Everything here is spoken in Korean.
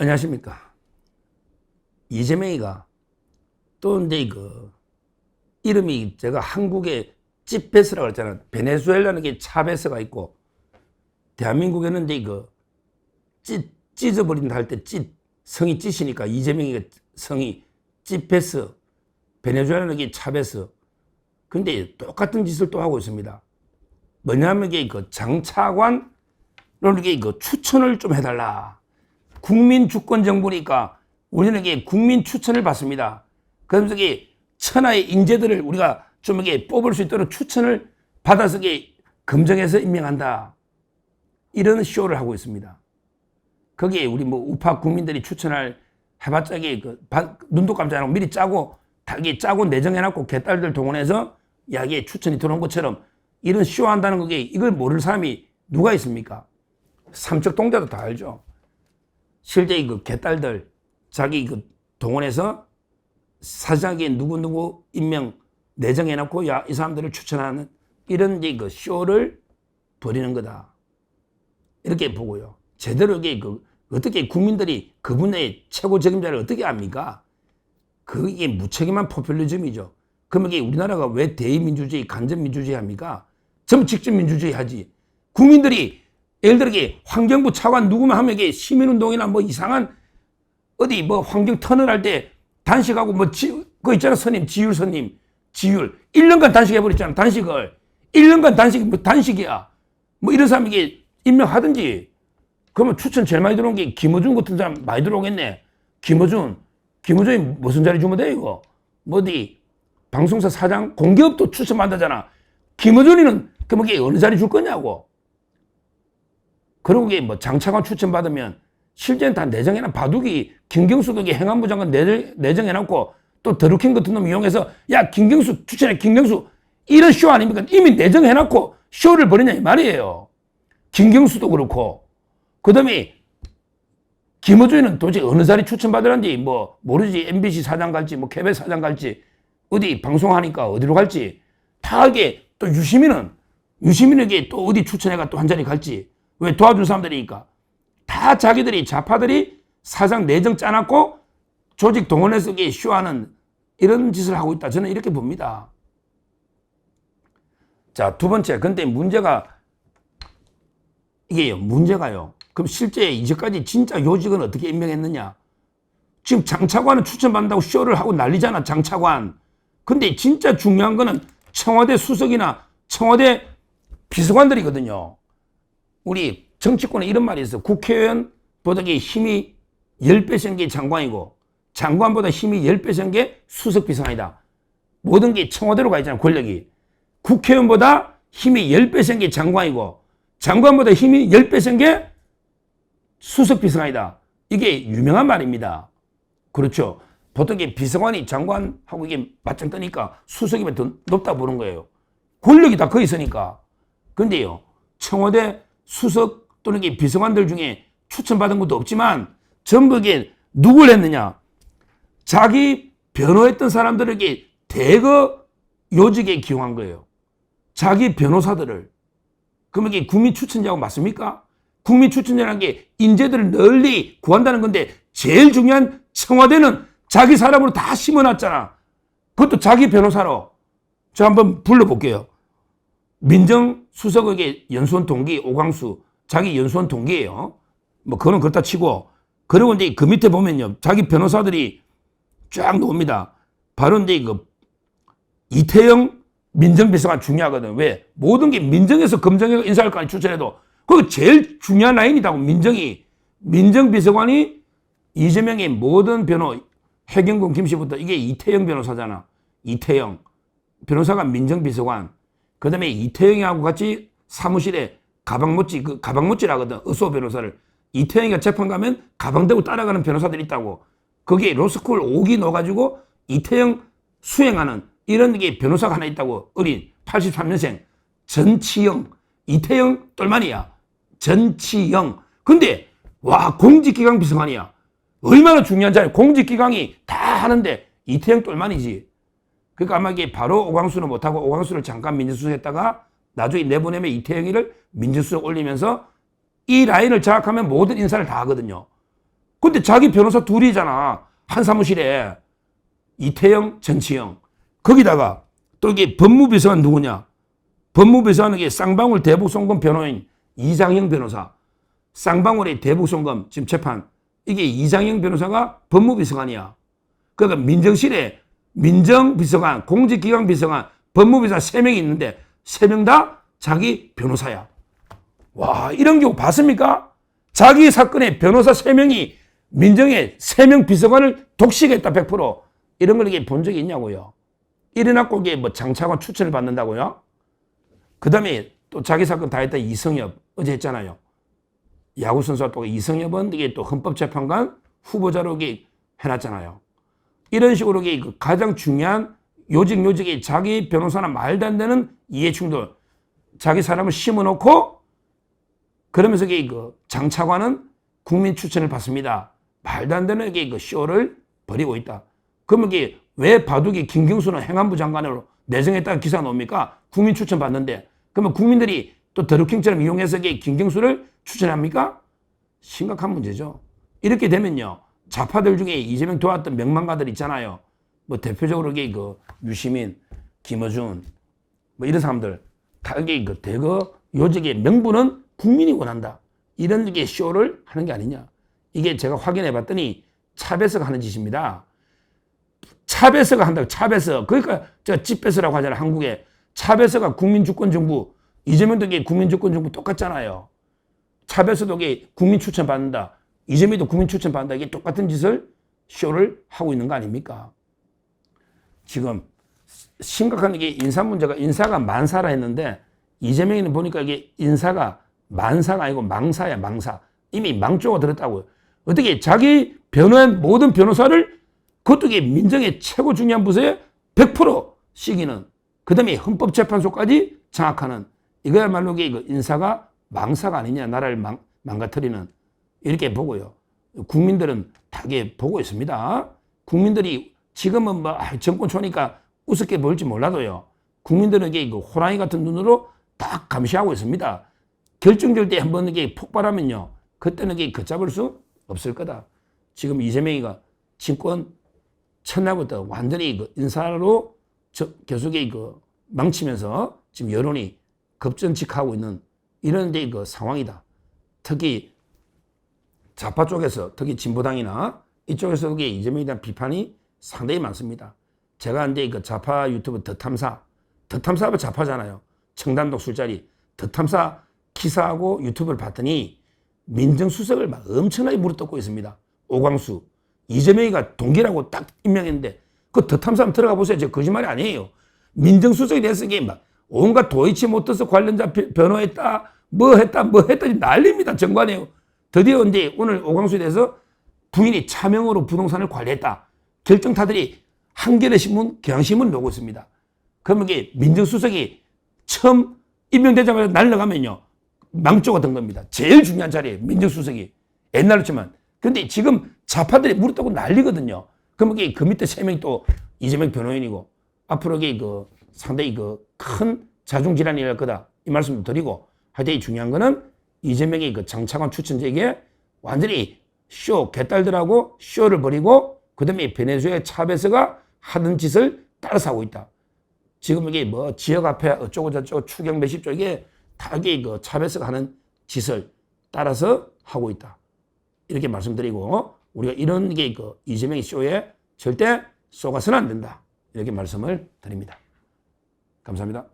안녕하십니까. 이재명이가 또 이제 이름이 제가 한국의 찌베스라고 했잖아요. 베네수엘라는 게 차베스가 있고, 대한민국에는 이제 찢어버린다 할 때 성이 찢으니까 이재명이가 성이 찌베스, 베네수엘라는 게 차베스. 근데 똑같은 짓을 또 하고 있습니다. 뭐냐면 이게 장차관을 이게 추천을 좀 해달라. 국민 주권 정부니까 우리는 이게 국민 추천을 받습니다. 그러면서 이게 천하의 인재들을 우리가 좀 이게 뽑을 수 있도록 추천을 받아서 이게 검증해서 임명한다. 이런 쇼를 하고 있습니다. 거기에 우리 우파 국민들이 추천을 해봤자 이게 눈도 깜짝 안 하고 미리 짜고 이게 짜고 내정해놨고 개딸들 동원해서 야 이게 추천이 들어온 것처럼 이런 쇼 한다는 거게 이걸 모르는 사람이 누가 있습니까? 삼척동자도 다 알죠. 실제 개딸들 자기 동원해서 사실상에 누구 임명 내정해놓고 야 이 사람들을 추천하는 이런 이제 쇼를 벌이는 거다. 이렇게 보고요. 제대로 이게 어떻게 국민들이 그분의 최고 책임자를 어떻게 압니까? 그게 무책임한 포퓰리즘이죠. 그러면 이게 우리나라가 왜 대의민주주의, 간접민주주의 합니까? 전부 직접민주주의 하지. 국민들이 예를 들어 환경부 차관 누구만 하면 이게 시민운동이나 이상한 어디 환경 터널 할 때 단식하고 그거 있잖아. 지율 1년간 단식해버렸잖아. 단식을 1년간 단식이야. 이런 사람 이게 임명하든지. 그러면 추천 제일 많이 들어온 게 김어준 같은 사람 많이 들어오겠네. 김어준이 무슨 자리 주면 돼 이거? 어디 방송사 사장 공기업도 추천받았잖아. 김어준이는 그럼 이게 어느 자리 줄 거냐고. 그리고 이게 장차관 추천받으면 실제는 다 내정해놔. 바둑이 김경수도 행안부 장관 내정해놨고 또 더루킹 같은 놈 이용해서 야 김경수 추천해 김경수 이런 쇼 아닙니까? 이미 내정해놨고 쇼를 벌이냐 이 말이에요. 김경수도 그렇고 그 다음에 김어준이는 도대체 어느 자리 추천받으란지 모르지. MBC 사장 갈지 KBS 사장 갈지 어디 방송하니까 어디로 갈지 다 이게 또 유시민에게 또 어디 추천해가 또 한 자리 갈지 왜 도와준 사람들이니까 다 자기들이 좌파들이 사장 내정 짜놨고 조직 동원해서 쇼하는 이런 짓을 하고 있다. 저는 이렇게 봅니다. 자, 두 번째. 근데 문제가요. 그럼 실제 이제까지 진짜 요직은 어떻게 임명했느냐? 지금 장차관은 추천받는다고 쇼를 하고 난리잖아. 장차관. 근데 진짜 중요한 거는 청와대 수석이나 청와대 비서관들이거든요. 우리 정치권에 이런 말이 있어. 국회의원보다 힘이 10배 센 게 장관이고 장관보다 힘이 10배 센 게 수석 비서관이다. 모든 게 청와대로 가 있잖아. 권력이. 국회의원보다 힘이 10배 센 게 장관이고 장관보다 힘이 10배 센 게 수석 비서관이다. 이게 유명한 말입니다. 그렇죠. 보통 비서관이 장관하고 이게 맞짱 뜨니까 수석이면 더 높다 보는 거예요. 권력이 다 거기 있으니까. 근데요, 청와대 수석 또는 비서관들 중에 추천받은 것도 없지만 전부 이게 누굴 했느냐? 자기 변호했던 사람들에게 대거 요직에 기용한 거예요. 자기 변호사들을. 그러면 이게 국민 추천자고 맞습니까? 국민 추천자라는 게 인재들을 널리 구한다는 건데 제일 중요한 청와대는 자기 사람으로 다 심어놨잖아. 그것도 자기 변호사로. 저 한번 불러볼게요. 민정수석에게 연수원 동기 오광수. 자기 연수원 동기예요. 그거는 그렇다 치고. 그리고 이제 그 밑에 보면요. 자기 변호사들이 쫙 나옵니다. 바로 이제 이태영 민정비서관 중요하거든. 왜? 모든 게 민정에서 검증해서 인사할까지 추천해도 그거 제일 중요한 라인이다고. 민정비서관이 이재명의 모든 해경군 김씨부터 이게 이태영 변호사잖아. 이태영 변호사가 민정비서관. 그 다음에 이태영이하고 같이 사무실에 가방모찌라거든. 의소 변호사를. 이태영이가 재판 가면 가방 들고 따라가는 변호사들이 있다고. 거기에 로스쿨 5기 넣어가지고 이태영 수행하는 이런 게 변호사가 하나 있다고. 어린 83년생 전치영. 이태영 똘마니야. 전치영. 근데 와 공직기강 비서관이야. 얼마나 중요한 자리. 공직기강이 다 하는데 이태영 똘마니지. 그러니까 아마 이게 바로 오광수는 못하고 오광수를 잠깐 민정수석 했다가 나중에 내보내면 이태영이를 민정수석 올리면서 이 라인을 장악하면 모든 인사를 다 하거든요. 근데 자기 변호사 둘이잖아. 한 사무실에. 이태영, 전치영. 거기다가 또 이게 법무비서관 누구냐? 법무비서관은 이게 쌍방울 대북송금 변호인 이장영 변호사. 쌍방울의 대북송금 지금 재판. 이게 이장영 변호사가 법무비서관이야. 그러니까 민정실에 민정비서관, 공직기강비서관, 법무비서관 3명이 있는데 3명 다 자기 변호사야. 와, 이런 경우 봤습니까? 자기 사건에 변호사 3명이 민정의 3명 비서관을 독식했다 100%. 이런 걸 이게 본 적이 있냐고요. 이래놓고 이게 뭐 장차관 추천을 받는다고요? 그 다음에 또 자기 사건 다 했다 이성엽. 어제 했잖아요. 야구선수와 또 이성엽은 이게 또 헌법재판관 후보자로 이게 해놨잖아요. 이런 식으로 이게 가장 중요한 요직에 자기 변호사나 말도 안 되는 이해충돌. 자기 사람을 심어놓고 그러면서 이게 장차관은 국민 추천을 받습니다. 말도 안 되는 이게 쇼를 벌이고 있다. 그러면 이게 왜 바둑이 김경수는 행안부 장관으로 내정했다가 기사가 나옵니까? 국민 추천 받는데. 그러면 국민들이 또 드루킹처럼 이용해서 이게 김경수를 추천합니까? 심각한 문제죠. 이렇게 되면요. 좌파들 중에 이재명 도왔던 명망가들 있잖아요. 뭐 대표적으로 이게 유시민, 김어준 뭐 이런 사람들 다 이게 대거 요직의 명분은 국민이 원한다. 이런 게 쇼를 하는 게 아니냐. 이게 제가 확인해 봤더니 차배서가 하는 짓입니다. 차배서가 한다고, 차배서. 그러니까 제가 집배서라고 하잖아요, 한국에. 차배서가 국민주권정부, 이재명도 이게 국민주권정부 똑같잖아요. 차배서도 이게 국민 추천 받는다. 이재명도 국민 추천 받는다. 이게 똑같은 짓을 쇼를 하고 있는 거 아닙니까? 지금 심각한 이게 인사 문제가, 인사가 만사라 했는데 이재명이는 보니까 이게 인사가 만사가 아니고 망사야, 망사. 이미 망조가 들었다고요. 어떻게 자기 변호한 모든 변호사를 그것도 이게 민정의 최고 중요한 부서에 100% 시기는, 그 다음에 헌법재판소까지 장악하는, 이거야말로 이게 인사가 망사가 아니냐, 나라를 망가뜨리는, 이렇게 보고요. 국민들은 다 이게 보고 있습니다. 국민들이 지금은 뭐 정권 초니까 우습게 보일지 몰라도요. 국민들은 이게 호랑이 같은 눈으로 딱 감시하고 있습니다. 결정될 때 한번 이게 폭발하면요. 그때는 이게 걷잡을 수 없을 거다. 지금 이재명이가 진권 첫날부터 완전히 인사로 계속 망치면서 지금 여론이 급전직하고 있는 이런 데 상황이다. 특히 좌파 쪽에서, 특히 진보당이나 이쪽에서 이재명에 대한 비판이 상당히 많습니다. 제가 이제 좌파 유튜브 더탐사가 좌파잖아요. 청담동 술자리 더탐사 기사하고 유튜브를 봤더니 민정수석을 막 엄청나게 물어뜯고 있습니다. 오광수, 이재명이가 동기라고 딱 임명했는데 그 더탐사 한번 들어가 보세요. 저 거짓말이 아니에요. 민정수석에 대해서 이게 막 온갖 도이치모터스 관련자 변호했다, 뭐 했다 난립니다. 정관이에요. 드디어 이제 오늘 오광수에 대해서 부인이 차명으로 부동산을 관리했다. 결정타들이 한겨레 신문, 경향신문 놓고 있습니다. 그러면 이게 민정수석이 처음 임명되자마자 날라가면요. 망조가 된 겁니다. 제일 중요한 자리에 민정수석이. 옛날로 치면. 근데 지금 좌파들이 물었다고 난리거든요. 그러면 그 밑에 3명이 또 이재명 변호인이고 앞으로 상당히 큰 자중질환이 일 거다. 이 말씀도 드리고 하여튼 중요한 거는 이재명이 장차관 추천제에게 완전히 개딸들하고 쇼를 벌이고 그다음에 베네수엘라 차베스가 하는 짓을 따라서 하고 있다. 지금 이게 뭐 지역 앞에 어쩌고 저쩌고 추경 몇십 조 이게 다 이게 차베스가 하는 짓을 따라서 하고 있다. 이렇게 말씀드리고 우리가 이런 게 이재명의 쇼에 절대 속아서는 안 된다. 이렇게 말씀을 드립니다. 감사합니다.